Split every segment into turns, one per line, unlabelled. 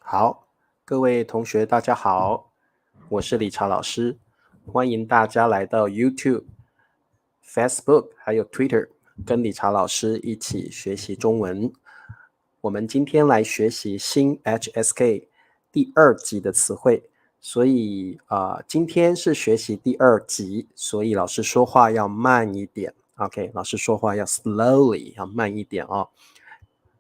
好，各位同学大家好，我是理查老师，欢迎大家来到 YouTube、Facebook 还有 Twitter，跟理查老师一起学习中文。我们今天来学习新 HSK 第2集的词汇，所以今天是学习第2集，所以老师说话要慢一点。OK， 老师说话要 slowly， 要慢一点哦。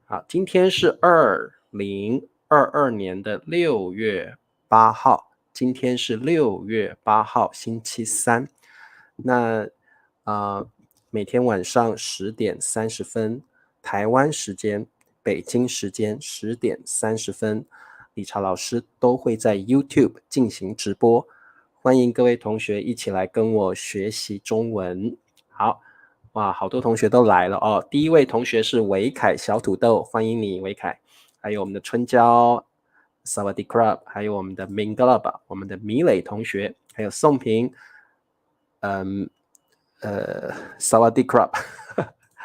好，今天是2022年的6月8号，今天是6月8号，星期三。那每天晚上10点30分，台湾时间、北京时间10点30分，理查老师都会在 YouTube 进行直播，欢迎各位同学一起来跟我学习中文。好。哇，好多同学都来了哦。第一位同学是维凯小土豆，欢迎你，维凯。还有我们的春娇 Sawadee Krab， 还有我们的 Mingalaba， 我们的米磊同学，还有宋平Sawadee Krab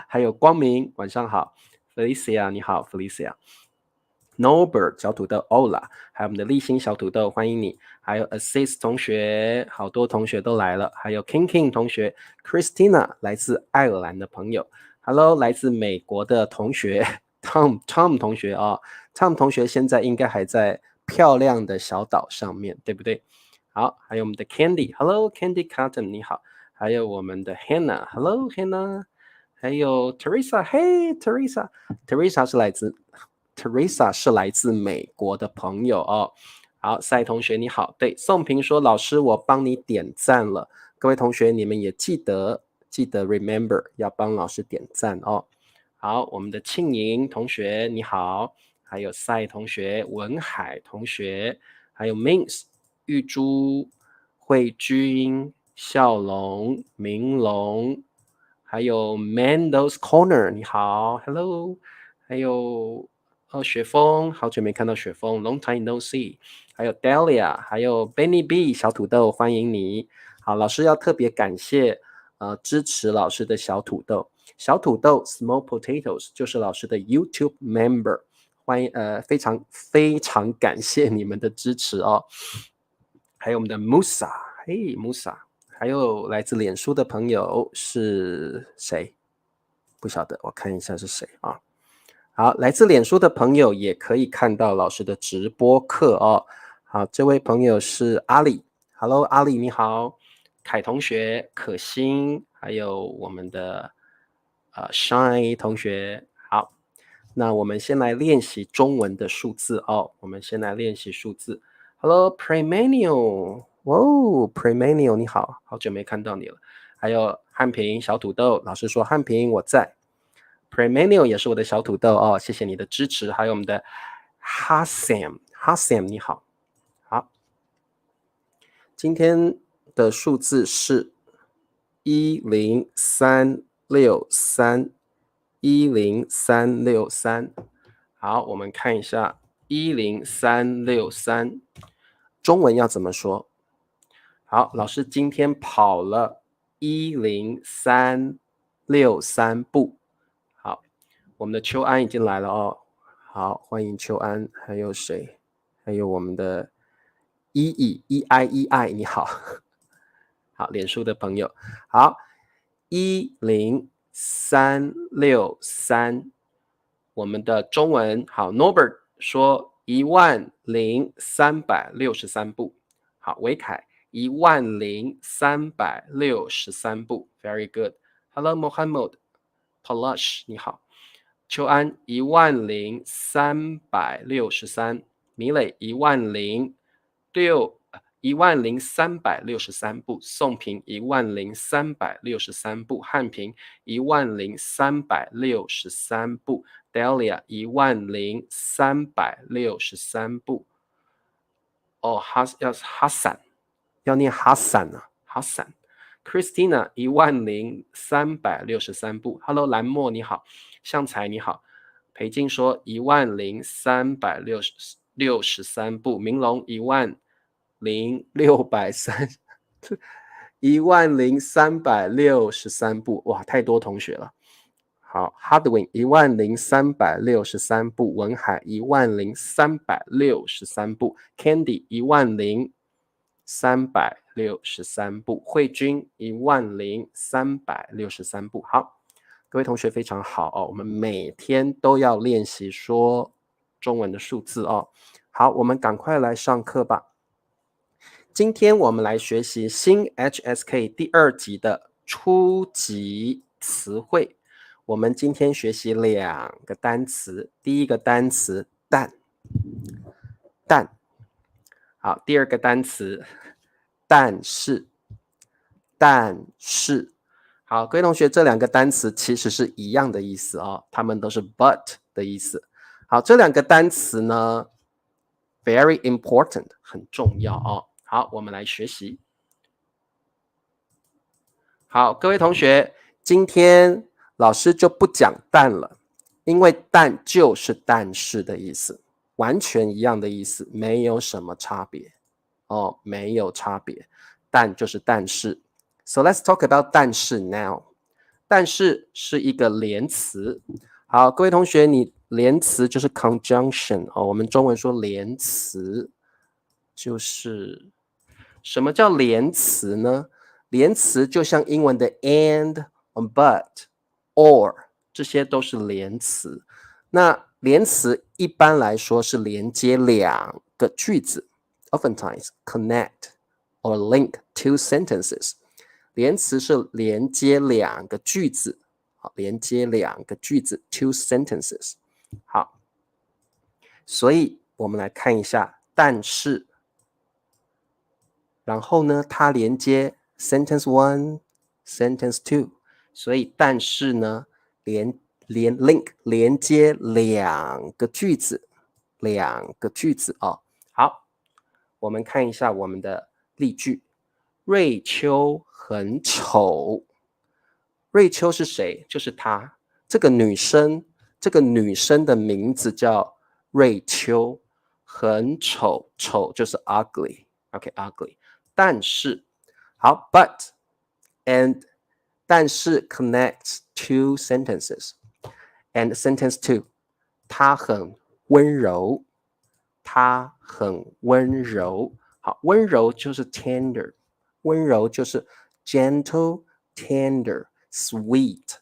还有光明，晚上好。Felicia， 你好 Felicia。Norbert 小土豆 Ola， 还有我们的立新小土豆，欢迎你。还有 Assist 同学，好多同学都来了。还有 King 同学 Christina 来自爱尔兰的朋友 Hello 来自美国的同学 Tom 同学哦 Tom 同学现在应该还在漂亮的小岛上面，对不对？好，还有我们的 Candy Hello Candy Cotton 你好。还有我们的 Hannah Hello Hannah。还有 Teresa Hey Teresa 是来自美国的朋友哦。好，赛同学你好。对，宋平说老师我帮你点赞了，各位同学你们也记得 remember 要帮老师点赞哦。好，我们的庆莹同学你好，还有赛同学、文海同学，还有 Mins 玉珠、慧君、笑龙、明龙，还有 Mando's Corner 你好 Hello， 还有雪峰，好久没看到雪峰 Long time no see， 还有 Delia， 还有 Benny B 小土豆，欢迎你。好，老师要特别感谢支持老师的小土豆Small Potatoes 就是老师的 YouTube member， 欢迎非常非常感谢你们的支持哦。还有我们的 Musa， 嘿 Musa， 还有来自脸书的朋友是谁？不晓得，我看一下是谁啊。好，来自脸书的朋友也可以看到老师的直播课哦。好，这位朋友是阿里 ，Hello， 阿里你好，凯同学、可心，还有我们的Shine 同学，好，那我们先来练习中文的数字哦。我们先来练习数字。Hello Premanio， 哇哦 Premanio 你好，好久没看到你了。还有汉平小土豆，老师说汉平我在。Premanio 也是我的小土豆哦，谢谢你的支持。还有我们的 Hassam 你好，好，今天的数字是10363，10363。好，我们看一下10363，中文要怎么说？好，老师今天跑了10363步。好，我们的秋安已经来了哦。好，欢迎秋安，还有谁？还有我们的EI，你好。好，脸书的朋友，好，10363，我们的中文好 ，Norbert 说10363步，好，维凯10363步 ，very good。Hello Mohammed Palash 你好，秋安10363，米磊10363步，宋平10363步，汉平10363步 ，Delia 10363步。哦，要哈散，要念哈散啊，哈散。Christina 10363步 ，Hello 蓝墨你好，向才你好，裴静说10363步，明龙10363步，哇，太多同学了。好 ，Hardwin 10,363步，文海10,363步 ，Candy 10,363步，慧君10,363步。好，各位同学非常好哦，我们每天都要练习说中文的数字哦。好，我们赶快来上课吧。今天我们来学习新 HSK 第2集的初级词汇。我们今天学习2个单词，第一个单词蛋，蛋。好，第二个单词但是，但是。好，各位同学，这2个单词其实是一样的意思哦，它们都是 but 的意思。好，这2个单词呢 very important 很重要哦。好，我们来学习。好，各位同学，今天老师就不讲但了，因为但就是但是的意思，完全一样的意思，没有什么差别哦，没有差别，但就是但是。So let's talk about 但是 now。但是是一个连词。好，各位同学，你连词就是 conjunction 哦，我们中文说连词就是什么叫连词呢？连词就像英文的 and、but、or 这些都是连词。那连词一般来说是连接2个句子 ，oftentimes connect or link 2 sentences。连词是连接2个句子，好，连接2个句子 2 sentences。好，所以我们来看一下，但是，然后呢，它连接 sentence 1 sentence 2，所以但是呢link 连接2个句子，2个句子哦。好，我们看一下我们的例句。瑞秋很丑。瑞秋是谁？就是她，这个女生的名字叫瑞秋，很丑，丑就是 ugly，OK ugly。但是，好 ，but and 但是 connects 2 sentences and sentence 2，她很温柔，她很温柔。好，温柔就是 tender。温柔就是 gentle, tender, sweet，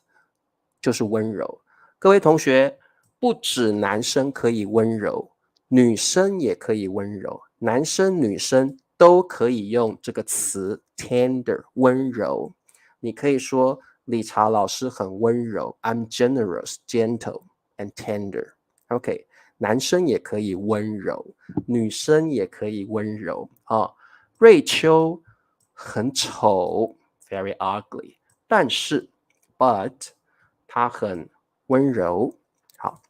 就是温柔。各位同学，不止男生可以温柔，女生也可以温柔，男生女生都可以用这个词 tender 温柔。你可以说理查老师很温柔 I'm generous, gentle and tender。 OK， 男生也可以温柔，女生也可以温柔哦。瑞秋很丑 very ugly， 但是 but 他很温柔。好，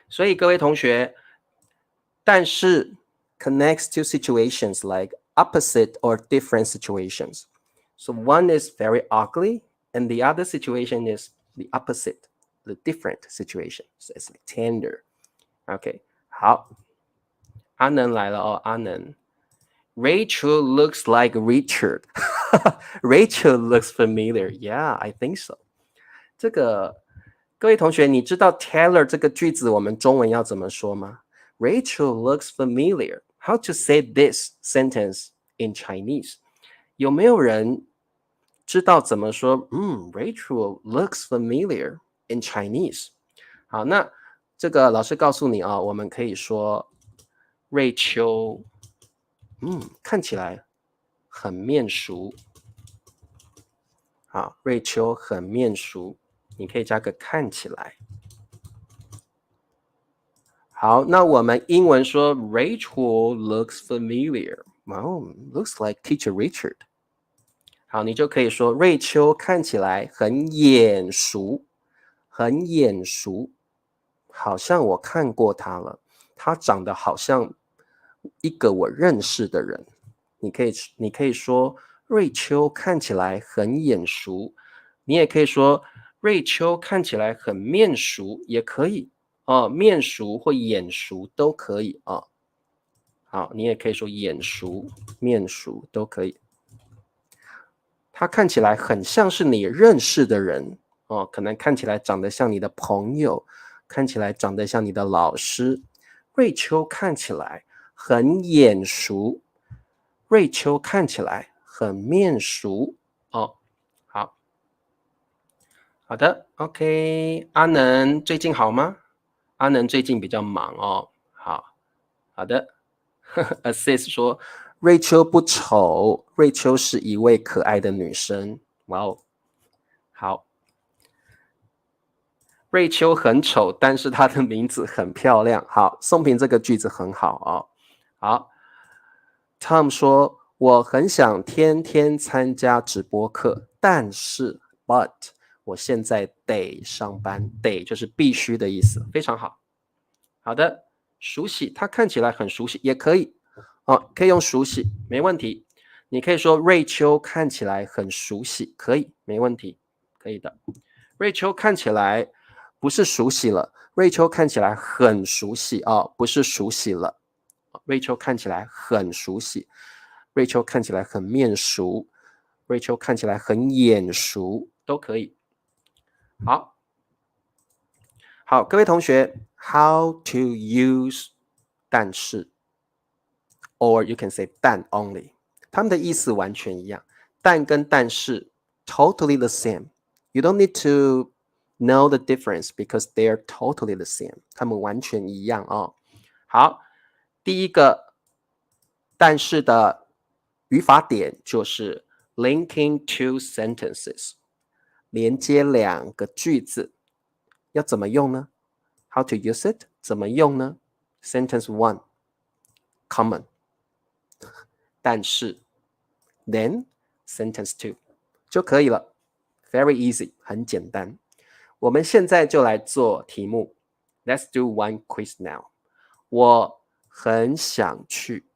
所以各位同学，但是 connects to situations like opposite or different situations. So one is very ugly and the other situation is the opposite, the different situation. So it's like tender. OK， 好，阿能来了哦，阿能。Rachel looks like Richard. Rachel looks familiar. Yeah, I think so. 这个各位同学，你知道 Taylor 这个句子我们中文要怎么说吗？ Rachel looks familiar. How to say this sentence in Chinese? 有没有人知道怎么说Rachel looks familiar in Chinese? 好，那这个老师告诉你啊，我们可以说瑞秋看起来很面熟。好，瑞秋很面熟，你可以加个看起来。好，那我们英文说 Rachel looks familiar. Wow, looks like Teacher Richard. 好，你就可以说瑞秋看起来很眼熟，很眼熟，好像我看过他了，他长得好像一个我认识的人。你可以说瑞秋看起来很眼熟，你也可以说瑞秋看起来很面熟，也可以哦，面熟或眼熟都可以哦。好，你也可以说眼熟、面熟都可以。他看起来很像是你认识的人哦，可能看起来长得像你的朋友，看起来长得像你的老师。瑞秋看起来很眼熟，瑞秋看起来很面熟。哦，好，好的 ，OK。阿能最近好吗？阿能最近比较忙哦。好的。Assist 说，瑞秋不丑，瑞秋是一位可爱的女生。哇哦，好。瑞秋很丑，但是她的名字很漂亮。好，宋平这个句子很好哦。好 ，Tom 说，我很想天天参加直播课，但是 but 我现在得上班，得就是必须的意思，非常好。好的，熟悉，他看起来很熟悉，也可以。哦，可以用熟悉，没问题。你可以说瑞秋看起来很熟悉，可以，没问题，可以的。瑞秋看起来不是熟悉了，瑞秋看起来很熟悉哦，不是熟悉了。瑞秋看起来很熟悉，瑞秋看起来很面熟，瑞秋看起来很眼熟，都可以。好，好，各位同学 ，How to use 但是 ，or you can say 但 only， 它们的意思完全一样。但跟但是 totally the same. You don't need to know the difference because they are totally the same. 它们完全一样哦。好，第一个但是的语法点就是 linking two sentences， 连接两个句子。要怎么用呢？ How to use it？ 怎么用呢？ Sentence one common， 但是 then sentence two 就可以了。Very easy， 很简单。我们现在就来做题目。Let's do one quiz now。我很想去。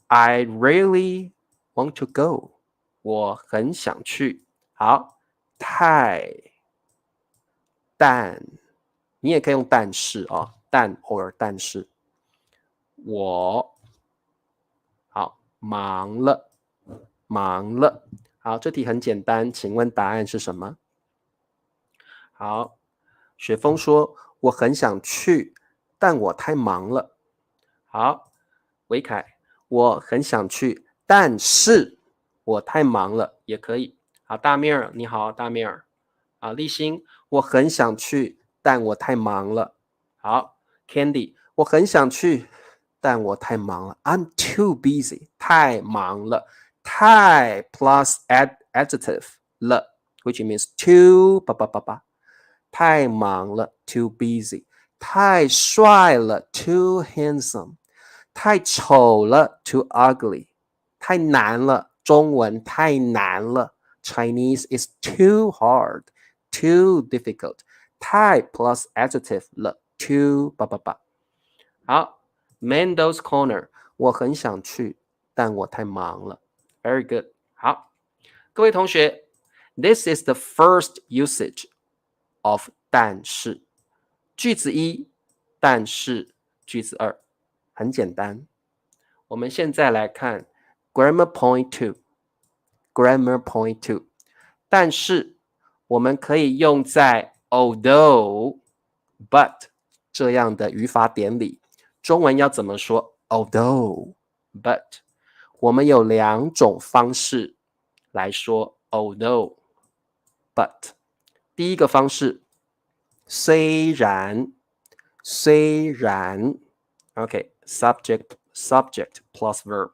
I really want to go。我很想去。好，太但，你也可以用但是哦，但 or 但是。我好忙了，忙了。好，这题很简单，请问答案是什么？好，雪峰说我很想去，但我太忙了。好，维凯，我很想去，但是我太忙了，也可以。好，大面儿，你好，大面儿。啊，立新，我很想去，但我太忙了。好 ，Candy，我很想去，但我太忙了。I'm too busy，太忙了。太 plus adjective 了，which means too 叭叭叭叭，太忙了 too busy， 太帅了 too handsome， 太丑了 too ugly， 太难了，中文太难了 Chinese is too hard too difficult， 太 plus adjective 了 too 叭叭叭。好 Mendo's Corner， 我很想去，但我太忙了。Very good。好，各位同学 ，This is the first usage of 但是。句子一，但是句子二，很简单。我们现在来看 Grammar Point Two。Grammar Point Two， 但是我们可以用在 although、but 这样的语法点里。中文要怎么说 ？Although、but， 我们有两种方式来说 although、but。第一个方式，虽然，虽然 ，OK，subject plus verb，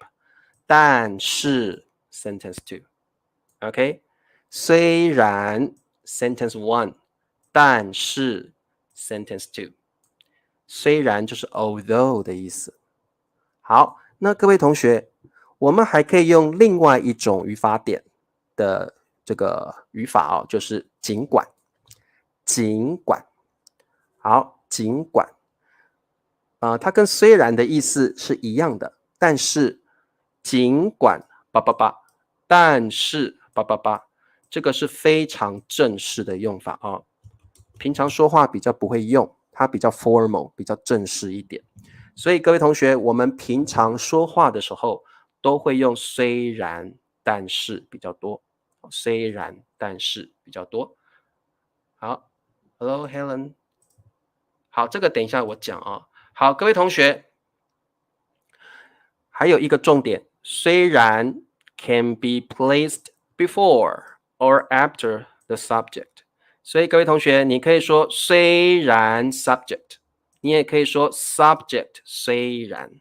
但是 sentence two，OK，虽然 sentence one， 但是 sentence two， 虽然就是 although 的意思。好，那各位同学，我们还可以用另外一种语法点的这个语法哦，就是尽管。尽管，好，尽管，它跟虽然的意思是一样的，但是尽管叭叭叭，但是叭叭叭，这个是非常正式的用法啊、哦，平常说话比较不会用，它比较 formal， 比较正式一点。所以各位同学，我们平常说话的时候都会用虽然但是比较多，虽然但是比较多。好 ，Hello Helen。好，这个等一下我讲啊。好，各位同学，还有一个重点，虽然 can be placed before or after the subject，所以各位同学，你可以说虽然 subject，你也可以说 subject 虽然。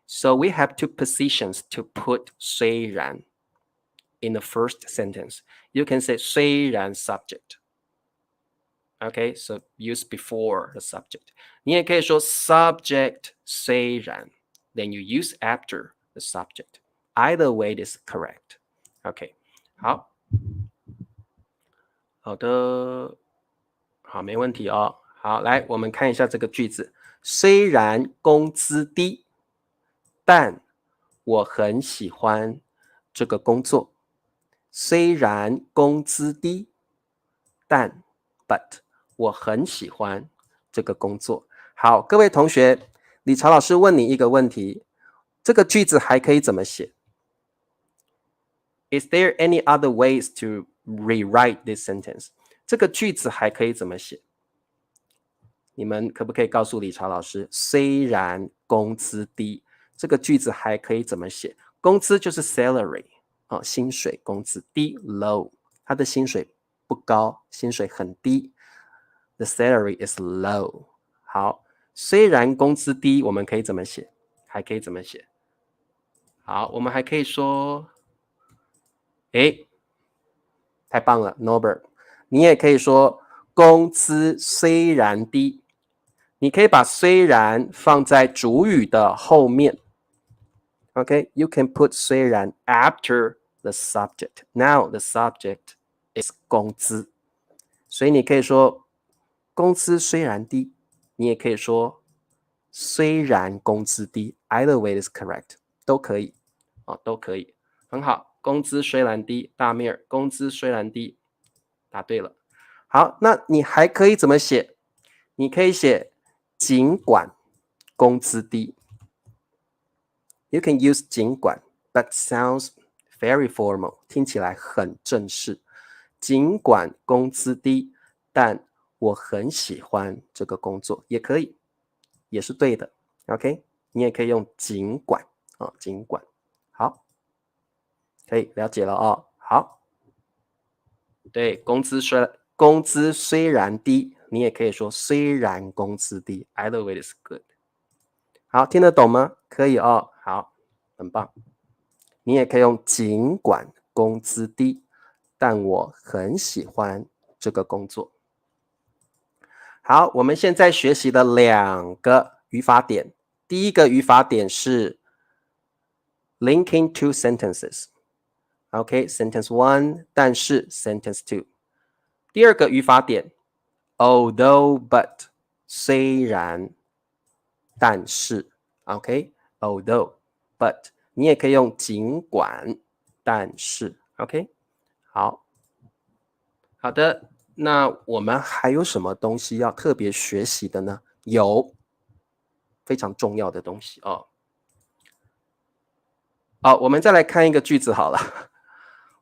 So we have two positions to put 虽然 in the first sentence. You can say 虽然 subject. Okay, so use before the subject. 你也可以说 subject 虽然 then you use after the subject. Either way is correct. OK， 好，好的，好，没问题哦。好，来，我们看一下这个句子。虽然工资低，但我很喜欢这个工作。虽然工资低，但 but 我很喜欢这个工作。好，各位同学，理查老师问你一个问题，这个句子还可以怎么写？ Is there any other ways to rewrite this sentence？ 这个句子还可以怎么写？你们可不可以告诉理查老师，虽然工资低，这个句子还可以怎么写？工资就是 salary 哦，薪水，工资低 low， 他的薪水不高，薪水很低 ，the salary is low。好，虽然工资低，我们可以怎么写？还可以怎么写？好，我们还可以说，诶，太棒了 ，Norbert， 你也可以说工资虽然低。你可以把虽然放在主语的后面。Okay, you can put 虽然 after the subject. Now the subject is 工资，所以你可以说工资虽然低，你也可以说虽然工资低。Either way is correct， 都可以哦，都可以，很好。工资虽然低，大面儿，工资虽然低，答对了。好，那你还可以怎么写？你可以写尽管工资低。You can use 尽管 but sounds very formal， 听起来很正式。尽管工资低，但我很喜欢这个工作，也可以，也是对的。OK， 你也可以用尽管啊，尽管。好，可以了解了哦。好，对，工资虽然低，你也可以说虽然工资低。Either way is good。好，听得懂吗？可以哦。好，很棒。你也可以用尽管工资低，但我很喜欢这个工作。好，我们现在学习的两个语法点，第一个语法点是 linking two sentences。OK，sentence one， 但是 sentence two。第二个语法点 although but， 虽然但是 OK，although but。你也可以用尽管，但是 OK， 好的，那我们还有什么东西要特别学习的呢？有非常重要的东西哦。好，我们再来看一个句子好了。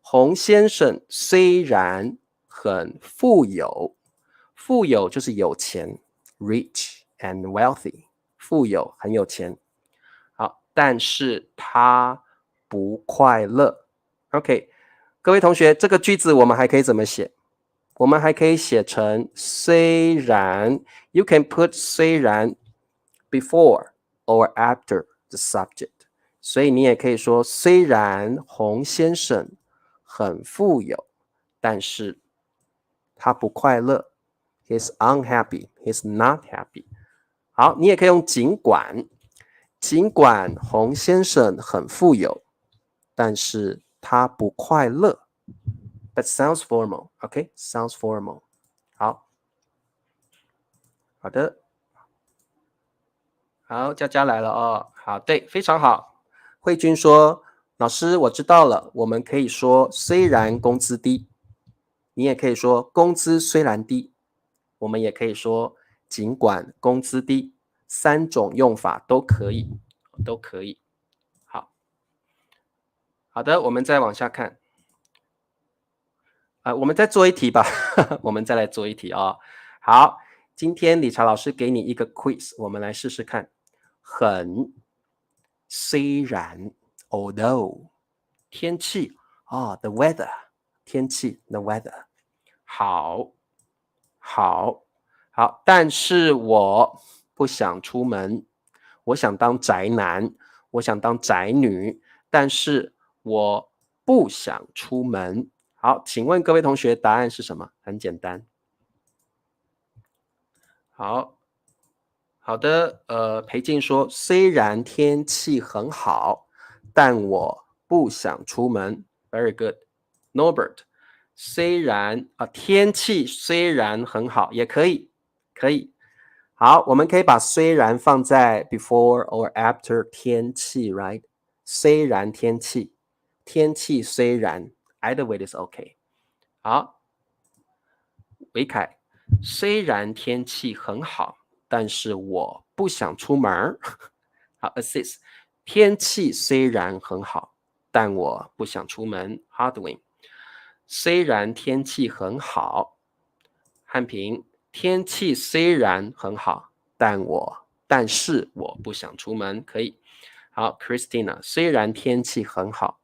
洪先生虽然很富有，富有就是有钱 ，rich and wealthy， 富有很有钱。好，但是他不快乐。OK， 各位同学，这个句子我们还可以怎么写？我们还可以写成虽然 ，you can put 虽然 before or after the subject。所以你也可以说，虽然洪先生很富有，但是他不快乐。He's unhappy. He's not happy. 好，你也可以用尽管。尽管洪先生很富有，但是他不快乐。But sounds formal, OK? Sounds formal. 好，好的，好，佳佳来了哦。好，对，非常好。慧君说：“老师，我知道了。我们可以说虽然工资低，你也可以说工资虽然低，我们也可以说尽管工资低，三种用法都可以，都可以。好，好的，我们再往下看。我们再做一题吧，我们再来做一题哦。好，今天理查老师给你一个 quiz， 我们来试试看。很，虽然 although 天气the weather 天气 the weather 好，但是我不想出门，我想当宅男，我想当宅女，但是我不想出门。好，请问各位同学答案是什么？很简单。好的，裴静说，虽然天气很好，但我不想出门。Very good. Norbert，虽然天气虽然很好，也可以，可以。好，我们可以把虽然放在 before or after 天气 ，right？虽然天气，天气虽然 either way is okay。好，维凯，虽然天气很好，但是我不想出门。好 ，assist， 天气虽然很好，但我不想出门。Hardwin， 虽然天气很好，汉平，天气虽然很好，但是我不想出门。可以。好 ，Christina， 虽然天气很好，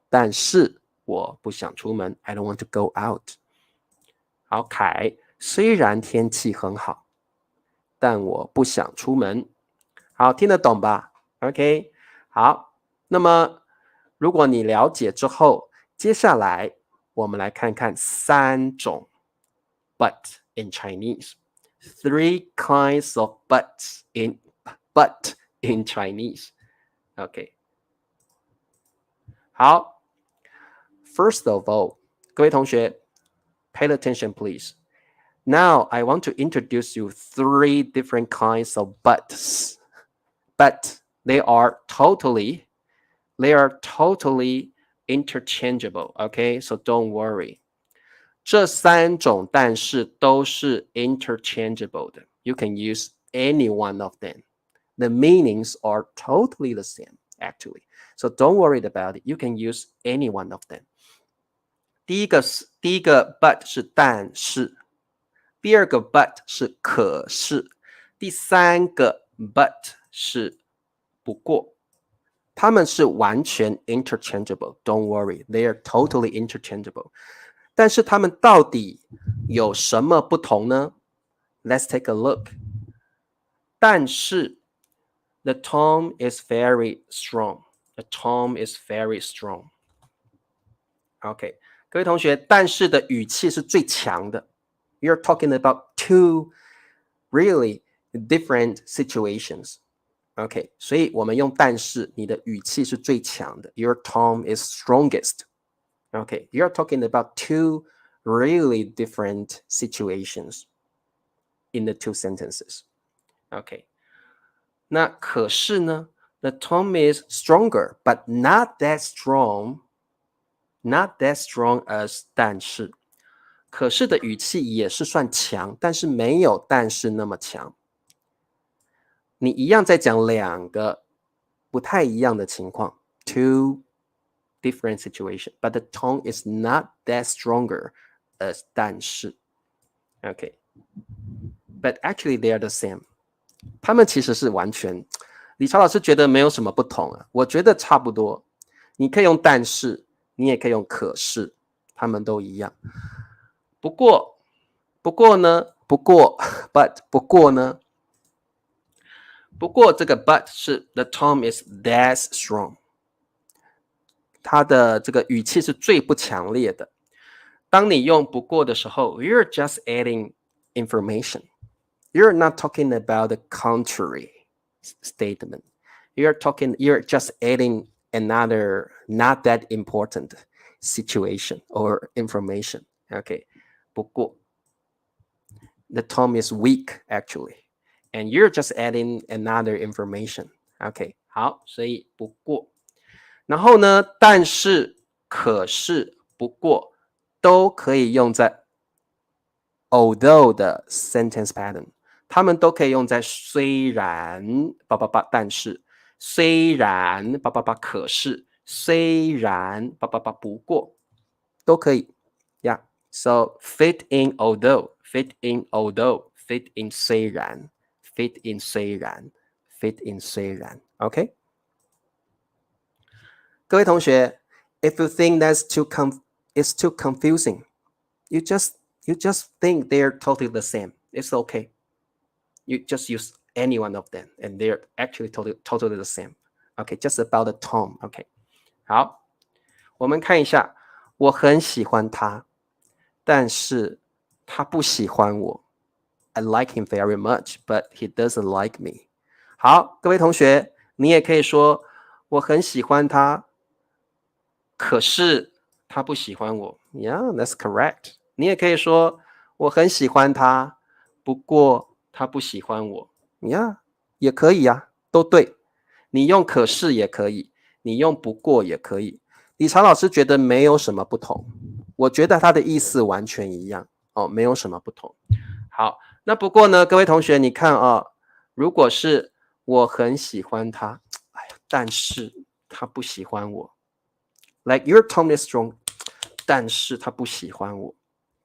但是我不想出门。I don't want to go out。好，凯，虽然天气很好，但我不想出门。好，听得懂吧 ？OK， 好，那么如果你了解之后，接下来我们来看看3种 but in Chinese. 3 kinds of but in Chinese. OK， 好 ，First of all， 各位同学 ，pay attention please. Now I want to introduce you 3 different kinds of buts, but they are totally interchangeable. Okay, so don't worry. 这3种但是都是 interchangeable 的。You can use any one of them. The meanings are totally the same, actually. So don't worry about it. You can use any one of them. 第一个 but 是但是。第二个 but 是可是，第三个 but 是不过，它们是完全 interchangeable. Don't worry, they are totally interchangeable. 但是它们到底有什么不同呢？ Let's take a look. 但是 the tone is very strong. The tone is very strong. OK， 各位同学，但是的语气是最强的。You're talking about 2 really different situations. OK， 所以我们用但是，你的语气是最强的。Your tone is strongest. OK, you're talking about 2 really different situations in the 2 sentences. OK， 那可是呢 ，the tone is stronger, but not that strong. Not that strong as 但是。可是的语气也是算强，但是没有但是那么强。你一样在讲2个不太一样的情况 ，2 different situation, but the tone is not that stronger as 但是 ，OK， but actually they are the same， 他们其实是完全，理查老师觉得没有什么不同啊，我觉得差不多，你可以用但是，你也可以用可是，他们都一样。不过呢，不过这个 but 是 the tone is that strong， 它的这个语气是最不强烈的。当你用不过的时候 ，you're just adding information. You're not talking about the contrary statement. You're just adding another not that important situation or information. Okay. 不过 the tone is weak actually. And you're just adding another information. OK， 好，所以不过。然后呢，但是、可是、不过都可以用在 although 的 sentence pattern， 它们都可以用在虽然但是，虽然可是，虽然不过都可以呀。So fit in although, fit in although, fit in 虽然 fit in 虽然 fit in 虽然 OK 各位同学 if you think it's too confusing you just think they're totally the same it's okay you just use any one of them and they're actually totally the same okay just about the tone okay 好我们看一下我很喜欢他但是他不喜欢我 I like him very much, but he doesn't like me. 好，各位同学，你也可以说我很喜欢他，可是他不喜欢我。Yeah, that's correct. 你也可以说我很喜欢他，不过他不喜欢我。Yeah, 也可以呀，都对。你用可是也可以，你用不过也可以。理查老师觉得没有什么不同，我觉得他的意思完全一样哦，没有什么不同。好，那不过呢，各位同学，你看啊，如果是我很喜欢他，哎呀，但是他不喜欢我，like your tone is strong，但是他不喜欢我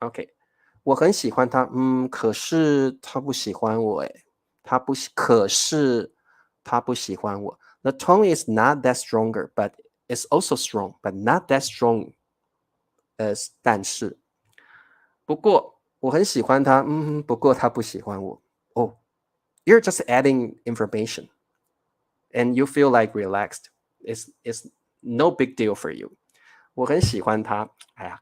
，OK，我很喜欢他，可是他不喜欢我，哎，可是他不喜欢我。The tone is not that stronger, but it's also strong, but not that strong as 但是。不过我很喜欢他，不过他不喜欢我。Oh, you're just adding information, and you feel like relaxed. It's no big deal for you. 我很喜欢他，哎呀，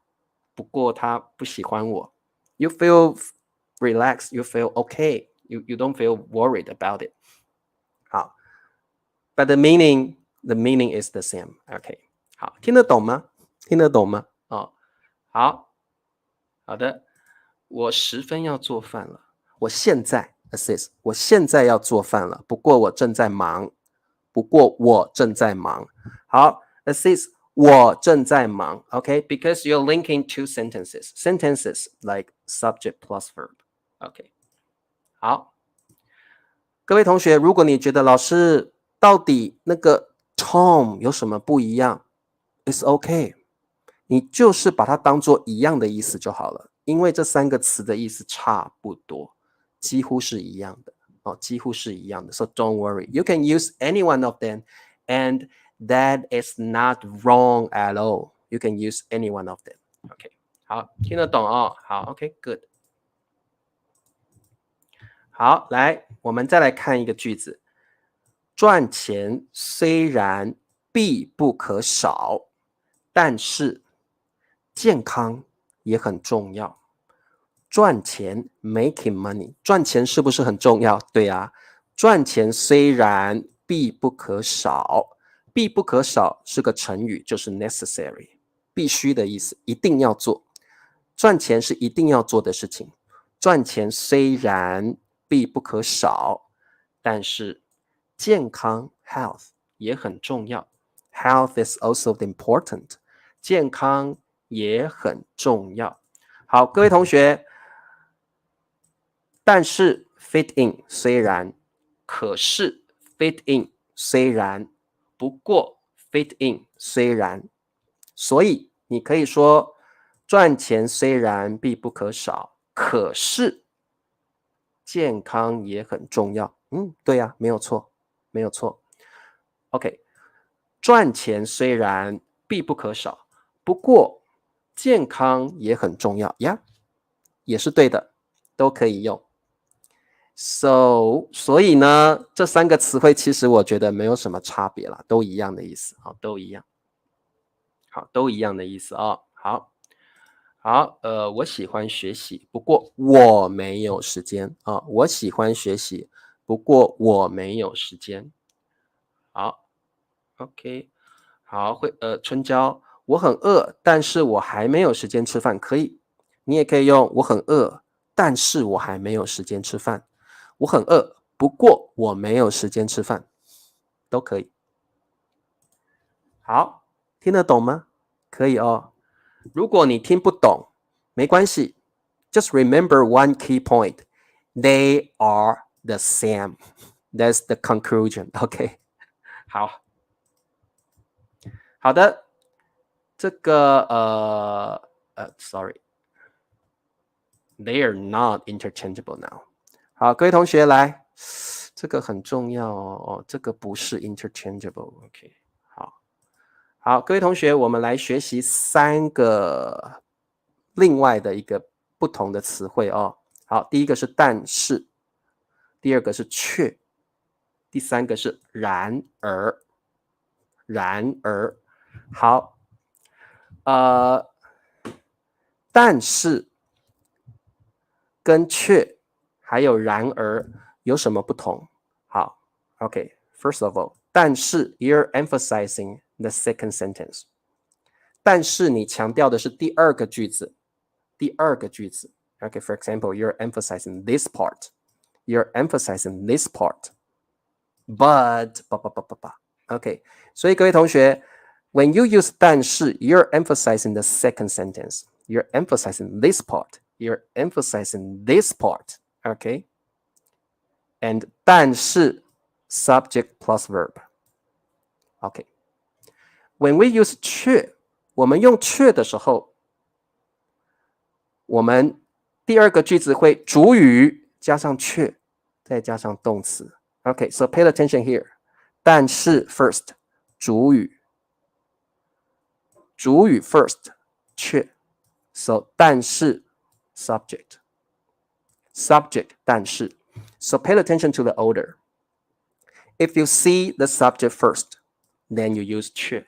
不过他不喜欢我。You feel relaxed. You feel okay. You don't feel worried about it. 好 but the meaning is the same. OK， 好，听得懂吗？听得懂吗？哦，好，好的。我十分要做饭了，我现在 assist， 我现在要做饭了，不过我正在忙，不过我正在忙。好 assist， 我正在忙 OK because you're linking two sentences like subject plus verb OK 好，各位同学，如果你觉得老师到底那个 tone 有什么不一样 ，it's OK，你就是把它当做一样的意思就好了，因为这三个词的意思差不多，几乎是一样的哦，几乎是一样的。So don't worry, you can use any one of them, and that is not wrong at all. You can use any one of them. OK， 好，听得懂哦。好 ，OK，good。好，来，我们再来看一个句子。赚钱虽然必不可少，但是健康也很重要。赚钱 making money， 赚钱是不是很重要？对啊，赚钱虽然必不可少，必不可少是个成语，就是 necessary， 必须的意思，一定要做。赚钱是一定要做的事情。赚钱虽然必不可少，但是健康 health 也很重要。Health is also important， 健康也很重要。好，各位同学，但是 fit in 虽然，可是 fit in 虽然，不过 fit in 虽然，所以你可以说赚钱虽然必不可少，可是健康也很重要。对呀，没有错，没有错。OK，赚钱虽然必不可少，不过健康也很重要呀，也是对的，都可以用。所以呢，这三个词汇其实我觉得没有什么差别啦，都一样的意思，好，都一样，好，都一样的意思哦。好，好，我喜欢学习，不过我没有时间啊。我喜欢学习，不过我没有时间。好，OK，好，春娇，我很饿，但是我还没有时间吃饭，可以，你也可以用我很饿，但是我还没有时间吃饭。我很饿，不过我没有时间吃饭，都可以。好，听得懂吗？可以哦。如果你听不懂，没关系，just remember one key point: they are the same. That's the conclusion. OK， 好，好的，这个sorry， They are not interchangeable now. 好，各位同学来，这个很重要哦，这个不是 interchangeable。OK， 好，各位同学，我们来学习3个另外的一个不同的词汇哦。好，第一个是但是，第二个是却，第三个是然而。然而，好，但是跟却还有然而有什么不同？好 ，OK， first of all， 但是 you're emphasizing the second sentence， 但是你强调的是第二个句子，OK，for example, you're emphasizing this part, you're emphasizing this part, but OK， 所以各位同学 when you use 但是 you're emphasizing the second sentence, you're emphasizing this part, you're emphasizing this part, OK? And 但是 subject plus verb, OK? When we use 却，我们用却的时候，我们第二个句子会主语加上却，再加上动词。OK, so pay attention here. 但是 first 主语 first 却 so 但是 subject 但是 so pay attention to the order. If you see the subject first, then you use 却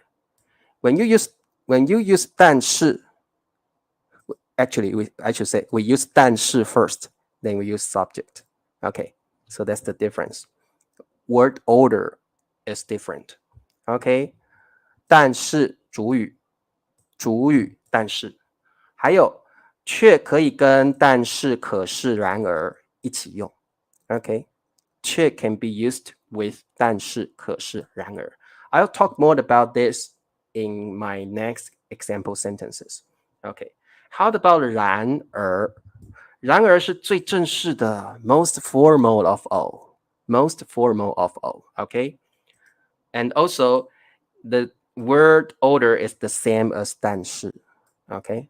when you use 但是 actually I should say we use 但是 first, then we use subject. Okay, so that's the difference. Word order is different. OK， 但是主语但是，还有却可以跟但是可是然而一起用。OK， 却 can be used with 但是可是然而。I'll talk more about this in my next example sentences. OK， how about 然而？然而是最正式的 most formal of all. Most formal of all, okay? And also, the word order is the same as 但是, okay?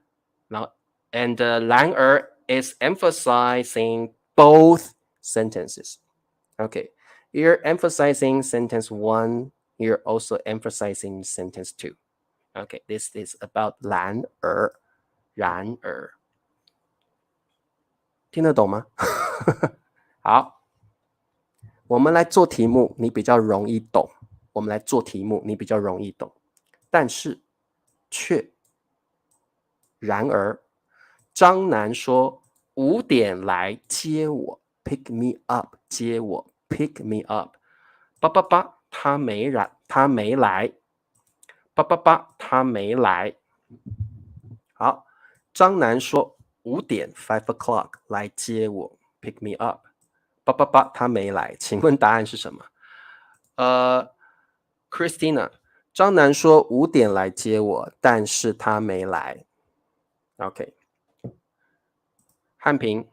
Now, and 然而 is emphasizing both sentences, okay? You're emphasizing sentence 1, you're also emphasizing sentence 2. Okay, this is about 然而听得懂吗？好，我们来做题目，你比较容易懂。但是，却，然而，张楠说5点来接我 ，pick me up， 接我 ，pick me up。他没来，他没来。好，张楠说5点 5 o'clock 来接我 ，pick me up。他没来，请问答案是什么？Christina， 张楠说5点来接我，但是他没来。OK， 汉平，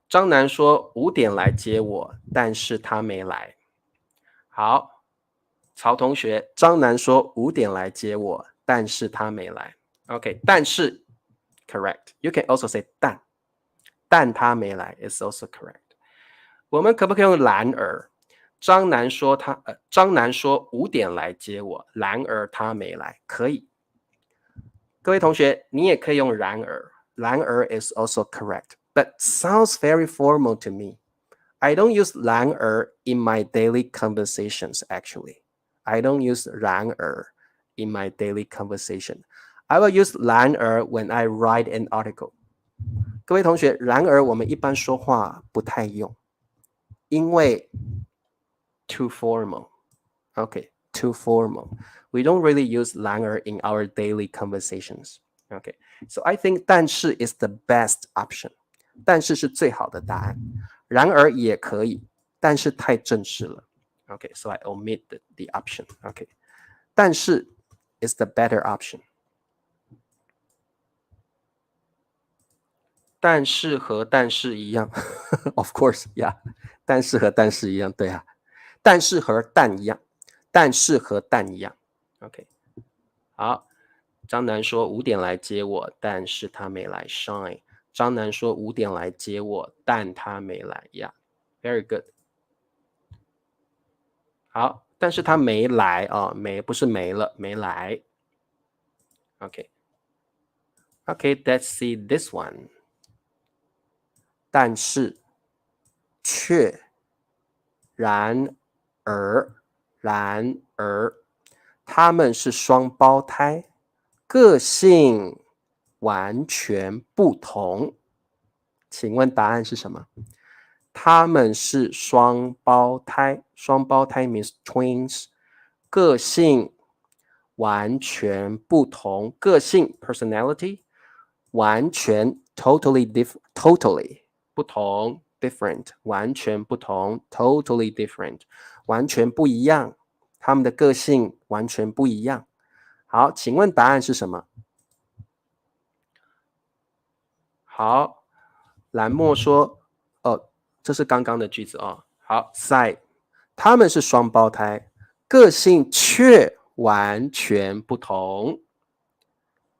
张楠说5点来接我，但是他没来。好，曹同学，张楠说5点来接我，但是他没来。OK， 但是 correct. You can also say 但他没来 is also correct. 我们可不可以用然而？张楠说5点来接我，然而他没来，可以。各位同学，你也可以用然而is also correct, but sounds very formal to me. I don't use 然而 in my daily conversations, actually. I don't use 然而 in my daily conversation. I will use 然而 when I write an article. 各位同学，然而我们一般说话不太用。因为 too formal. Okay, too formal. We don't really use 然而 in our daily conversations. Okay, so I think 但是 is the best option. 但是是最好的答案。然而也可以，但是太正式了。Okay, so I omit the option. Okay, 但是 is the better option. 但是和但是一样，of course, yeah. 但是和但是一样，对啊。但是和但一样，OK， 好。张楠说5点来接我，但是他没来 shine。张楠说5点来接我，但他没来呀。Very good。好，但是他没来啊，不是没了，没来。Okay, let's see this one。但是，却，然而，他们是双胞胎，个性完全不同。请问答案是什么？他们是双胞胎，双胞胎 means twins， 个性完全不同，个性 personality 完全 totally 不同 different 完全不同 totally different 完全不一样，他们的个性完全不一样。好，请问答案是什么？好，蓝墨说，这是刚刚的句子哦。好 ，side， 他们是双胞胎，个性却完全不同。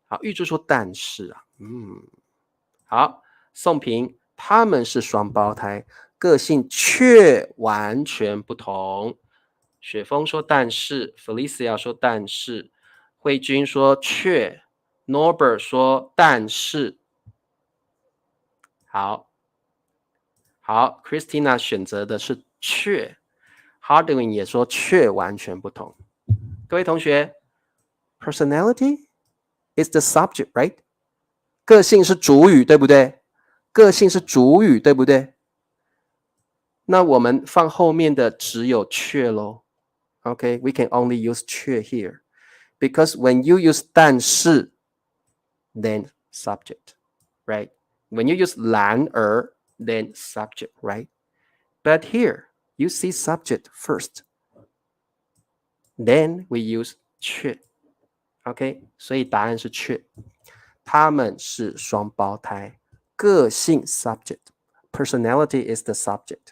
好，玉珠说但是啊，好，宋平，他们是双胞胎，个性却完全不同。雪峰说但是 ，Felicia 说但是，慧君说却 ，Norbert 说但是。好，Christina 选择的是却 ，Hardwin 也说却完全不同。各位同学 ，personality is the subject, right？ 个性是主语，对不对？个性是主语，对不对？那我们放后面的只有却咯。Okay, we can only use 却 here because when you use 但是 then subject, right? When you use 然而 then subject, right? But here you see subject first. Then we use 却 OK, 所以答案是却。他们是双胞胎，个性 subject, personality is the subject.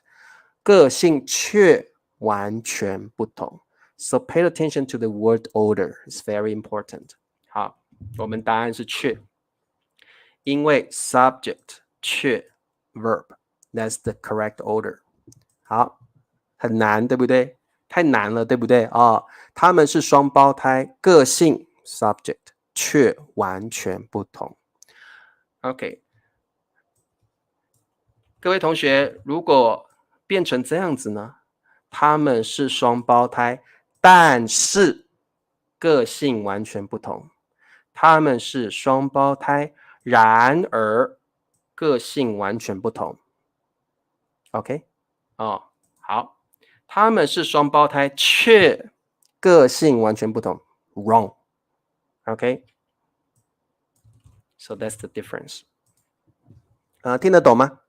个性却完全不同。So pay attention to the word order. It's very important. 好，我们答案是却，因为 subject 却 verb. That's the correct order. 好，很难，对不对？太难了，对不对？他们是双胞胎，个性 subject 却完全不同。OK， 各位同学，如果变成这样子呢？他们是双胞胎，但是个性完全不同。他们是双胞胎，然而个性完全不同。OK， 好。他们是双胞胎，却个性完全不同。Wrong. Okay? So that's the difference. 听得懂吗？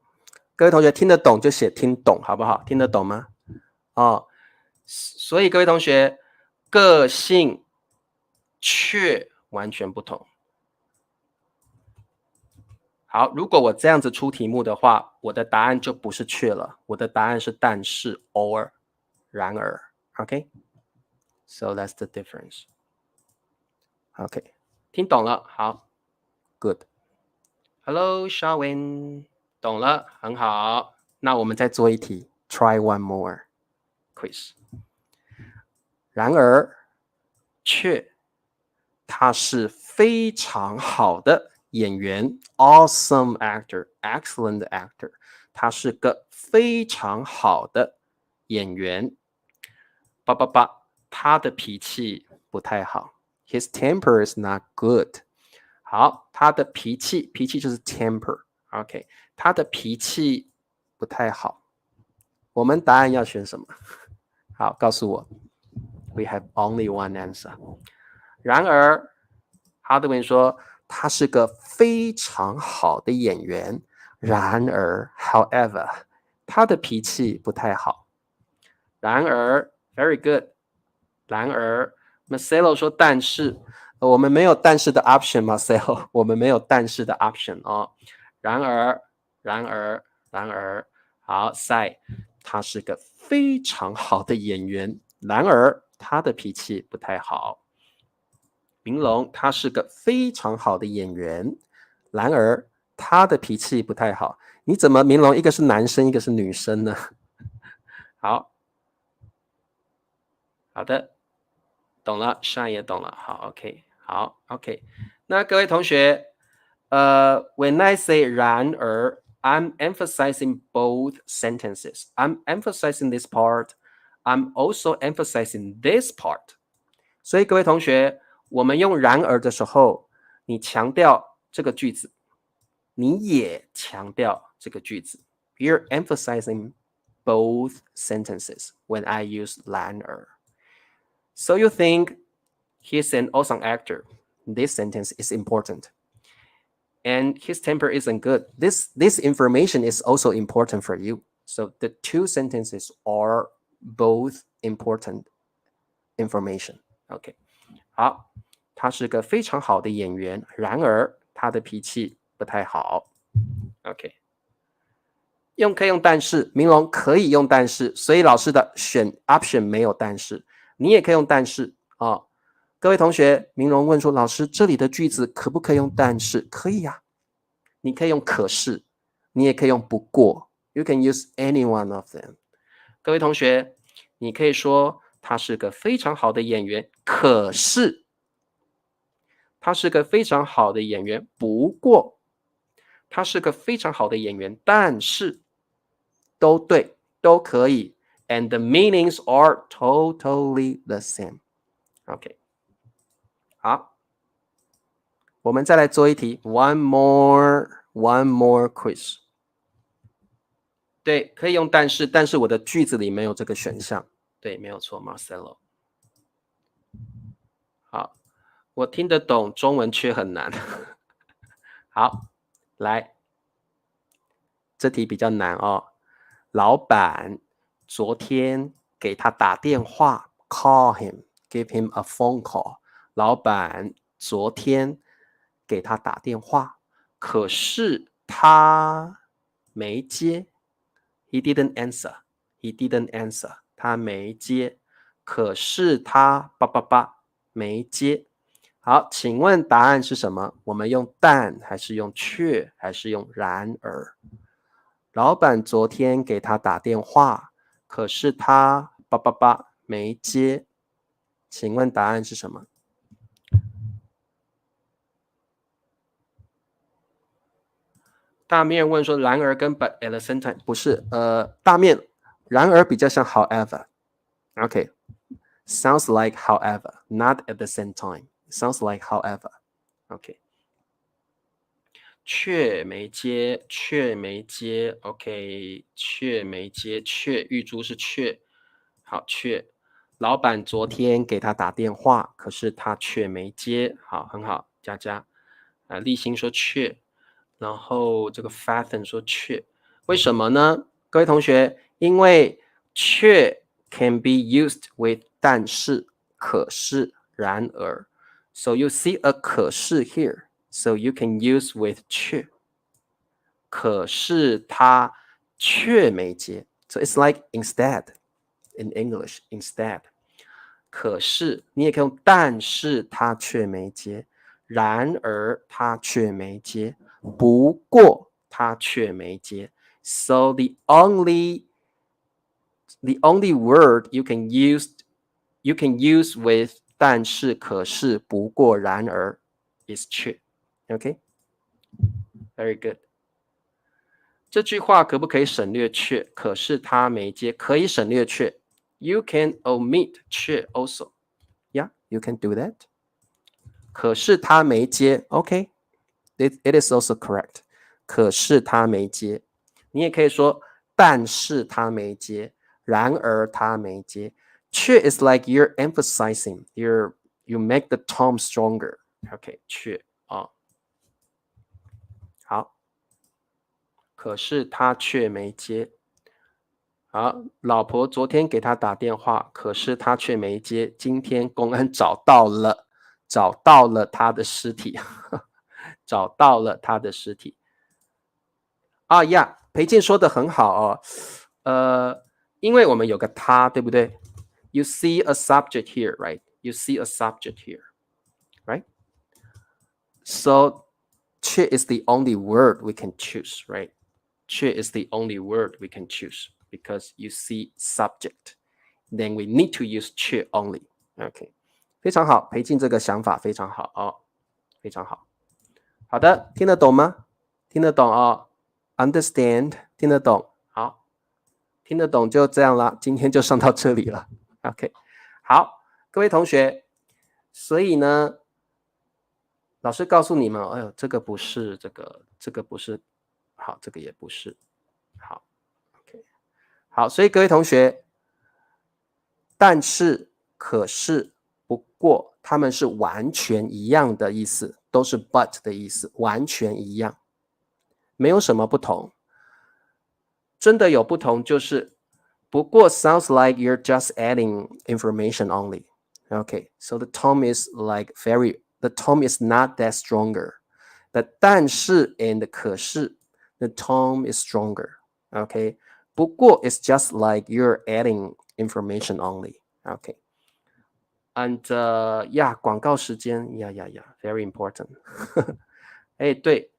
各位同学听得懂就写听懂，好不好？听得懂吗？所以各位同学，个性却完全不同。好，如果我这样子出题目的话，我的答案就不是却了，我的答案是但是 or 然而 OK? So that's the difference. OK， 听懂了，好 ，Good。Hello, Shawin， 懂了，很好。那我们再做一题 ，Try one more quiz。然而，却，他是非常好的演员 ，awesome actor, excellent actor。他是个非常好的演员。他的脾气不太好 ，His temper is not good。好，他的脾气就是 temper，OK， 他的脾气不太好。我们答案要选什么？好，告诉我。We have only one answer。然而，哈德文说他是个非常好的演员。然而 ，however， 他的脾气不太好。然而 ，very good。然而 ，Marcelo 说但是。我们没有但是的 option Marcel， 我们没有但是的 option 哦。然而，好 ，Sai， 他是个非常好的演员，然而他的脾气不太好。明龙，他是个非常好的演员，然而他的脾气不太好。你怎么形容一个是男生，一个是女生呢？好，好的，懂了，上也懂了。好 ，OK， 好 ，OK。那各位同学，when I say 然而 I'm emphasizing both sentences. I'm emphasizing this part. I'm also emphasizing this part. 所以各位同学，我们用然而的时候，你强调这个句子，你也强调这个句子。You're emphasizing both sentences when I use 然而。So you think he's an awesome actor. This sentence is important. And his temper isn't good. This information is also important for you. So the two sentences are both important information. Okay. 好，他是个非常好的演员，然而他的脾气不太好。OK， 可以用但是，明龙可以用但是，所以老师的选 option 没有但是，你也可以用但是啊。各位同学，明龙问说，老师这里的句子可不可以用但是？可以呀、你可以用可是，你也可以用不过。You can use any one of them。各位同学，你可以说他是个非常好的演员，可是他是个非常好的演员，不过他是个非常好的演员，但是都对，都可以。And the meanings are totally the same. OK， 好，我们再来做一题。One more quiz。对，可以用但是，但是我的句子里没有这个选项。对，没有错 ，Marcelo。好，我听得懂中文却很难。好，来，这题比较难哦。老板昨天给他打电话 ，call him, give him a phone call。老板昨天给他打电话，可是他没接。He didn't answer. He didn't answer. 他没接。可是他没接。好，请问答案是什么？我们用但还是用却还是用然而？老板昨天给他打电话，可是他没接。请问答案是什么？大面问说，然而跟 but at the same time 不是，大面然而比较像 however。OK， sounds like however, not at the same time. Sounds like however. OK， 却没接，却没接。OK， 却没接，却玉珠是却。好，却。老板昨天给他打电话，可是他却没接。好，很好，佳佳。立新说却。然后这个 Fathen 说却，为什么呢？各位同学，因为却 can be used with 但是、可是、然而。So you see a 可是 here, so you can use with 却。可是他却没接。So it's like instead in English, instead。可是你也可以用但是他却没接，然而他却没接，不过他却没接。So the only word you can use with 但是、可是、不过、然而 is 却。OK， very good。这句话可不可以省略却？可是他没接，可以省略却。You can omit 却 also. Yeah, you can do that. 可是他没接 OK, it is also correct. 可是他没接。你也可以说但是他没接，然而他没接。却 is like you're emphasizing, you make the tone stronger. OK, 却好，可是他却没接。好，老婆昨天给他打电话，可是他却没接。今天公安找到了他的尸体，找到了他的尸体。啊呀，裴健说的很好哦，因为我们有个他，对不对 ？You see a subject here, right? You see a subject here, right? So 却 is the only word we can choose, right? 却 is the only word we can choose because you see subject. Then we need to use 却 only. OK， 非常好，裴静这个想法非常好哦，非常好。好的，听得懂吗？听得懂哦 ？Understand， 听得懂。好，听得懂就这样了，今天就上到这里了。OK， 好，各位同学，所以呢，老师告诉你们，哎呦，这个不是，这个不是，好，这个也不是，好 ，OK， 好，所以各位同学，但是、可是、不过，它们是完全一样的意思，都是 but 的意思，完全一样，没有什么不同。真的有不同就是，不过 sounds like you're just adding information only. Okay, so the tone is like the tone is not that stronger. But 但是 and 可是 the tone is stronger. Okay, 不过 is just like you're adding information only. Okay. And yeah, 广告时间 yeah, very important. 哎，对，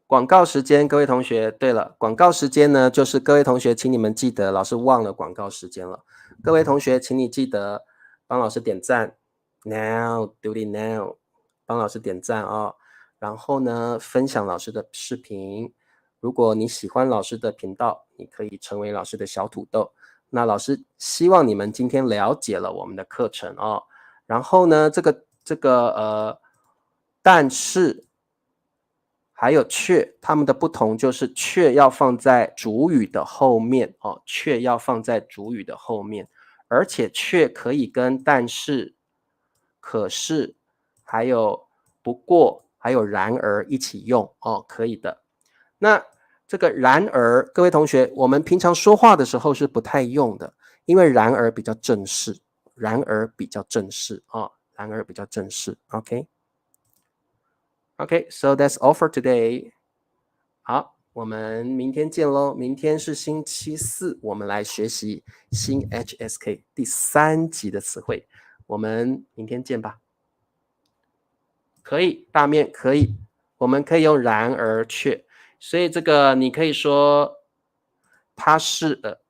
广告时间，各位同学，对了，广告时间呢，就是各位同学，请你们记得，老师忘了广告时间了。各位同学，请你记得帮老师点赞 ，now do it now， 帮老师点赞哦。然后呢，分享老师的视频。如果你喜欢老师的频道，你可以成为老师的小土豆。那老师希望你们今天了解了我们的课程哦。然后呢，但是。还有却，它们的不同就是却要放在主语的后面哦，却要放在主语的后面，而且却可以跟但是、可是、还有不过、还有然而一起用哦，可以的。那这个然而，各位同学，我们平常说话的时候是不太用的，因为然而比较正式，然而比较正式哦，然而比较正式 ，OK。Okay, so that's all for today. 好，我们明天见喽！明天是星期四，我们来学习新 HSK 第3集的词汇。我们明天见吧。可以，大面可以，我们可以用然而却，所以这个你可以说他是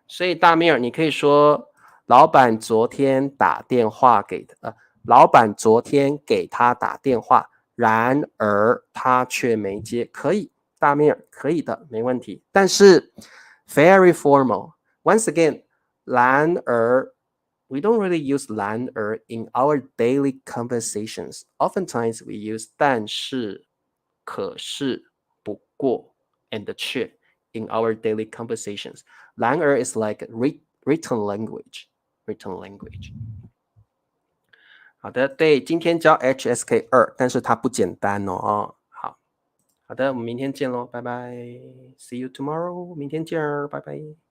所以大面你可以说老板昨天打电话给老板昨天给他打电话。然而他却没接，可以，大面可以的，没问题。但是 very formal. Once again, 然而 we don't really use 然而 in our daily conversations. Oftentimes we use 但是、可是、不过 and 却 in our daily conversations. 然而 is like written language. Written language. 好的，对，今天教 HSK 2，但是它不简单哦。好的，我们明天见喽，拜拜 ，See you tomorrow，明天见，拜拜。